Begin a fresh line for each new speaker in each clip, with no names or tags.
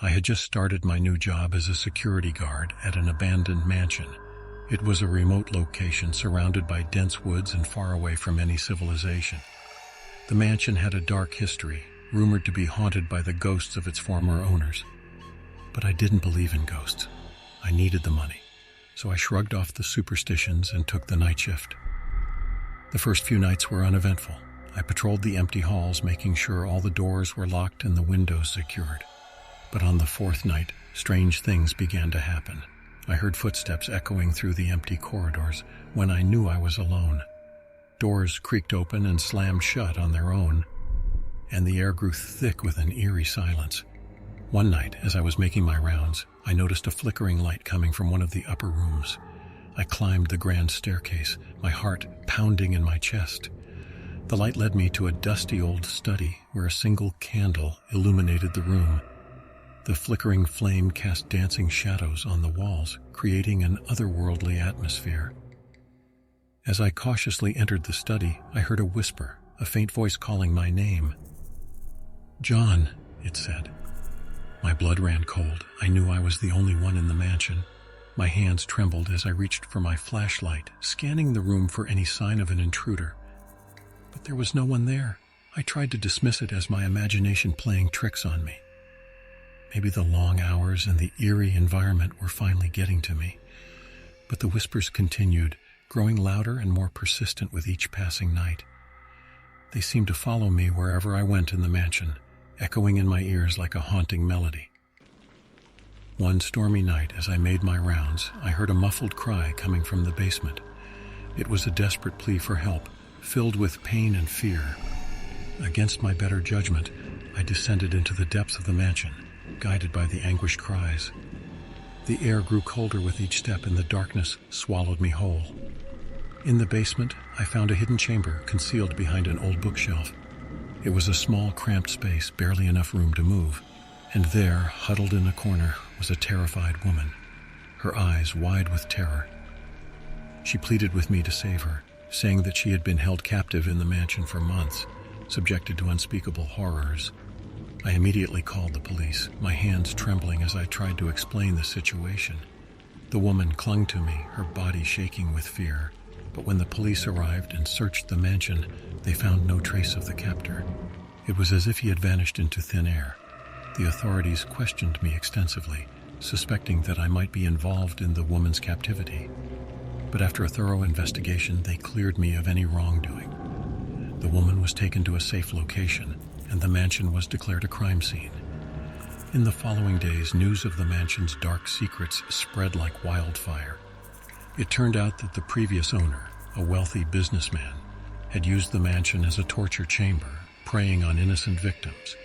I had just started my new job as a security guard at an abandoned mansion. It was a remote location surrounded by dense woods and far away from any civilization. The mansion had a dark history, rumored to be haunted by the ghosts of its former owners. But I didn't believe in ghosts. I needed the money, so I shrugged off the superstitions and took the night shift. The first few nights were uneventful. I patrolled the empty halls, making sure all the doors were locked and the windows secured. But on the fourth night, strange things began to happen. I heard footsteps echoing through the empty corridors when I knew I was alone. Doors creaked open and slammed shut on their own, and the air grew thick with an eerie silence. One night, as I was making my rounds, I noticed a flickering light coming from one of the upper rooms. I climbed the grand staircase, my heart pounding in my chest. The light led me to a dusty old study where a single candle illuminated the room. The flickering flame cast dancing shadows on the walls, creating an otherworldly atmosphere. As I cautiously entered the study, I heard a whisper, a faint voice calling my name. "John," it said. My blood ran cold. I knew I was the only one in the mansion. My hands trembled as I reached for my flashlight, scanning the room for any sign of an intruder. But there was no one there. I tried to dismiss it as my imagination playing tricks on me. Maybe the long hours and the eerie environment were finally getting to me. But the whispers continued, growing louder and more persistent with each passing night. They seemed to follow me wherever I went in the mansion, echoing in my ears like a haunting melody. One stormy night, as I made my rounds, I heard a muffled cry coming from the basement. It was a desperate plea for help, filled with pain and fear. Against my better judgment, I descended into the depths of the mansion, guided by the anguished cries. The air grew colder with each step, and the darkness swallowed me whole. In the basement, I found a hidden chamber concealed behind an old bookshelf. It was a small, cramped space, barely enough room to move, and there, huddled in a corner, was a terrified woman, her eyes wide with terror. She pleaded with me to save her, saying that she had been held captive in the mansion for months, subjected to unspeakable horrors. I immediately called the police, my hands trembling as I tried to explain the situation. The woman clung to me, her body shaking with fear. But when the police arrived and searched the mansion, they found no trace of the captor. It was as if he had vanished into thin air. The authorities questioned me extensively, suspecting that I might be involved in the woman's captivity. But after a thorough investigation, they cleared me of any wrongdoing. The woman was taken to a safe location, and the mansion was declared a crime scene. In the following days, news of the mansion's dark secrets spread like wildfire. It turned out that the previous owner, a wealthy businessman, had used the mansion as a torture chamber, preying on innocent victims.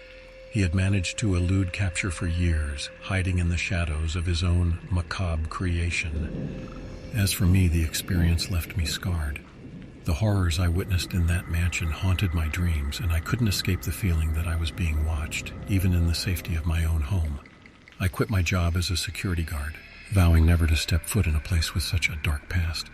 He had managed to elude capture for years, hiding in the shadows of his own macabre creation. As for me, the experience left me scarred. The horrors I witnessed in that mansion haunted my dreams, and I couldn't escape the feeling that I was being watched, even in the safety of my own home. I quit my job as a security guard, vowing never to step foot in a place with such a dark past.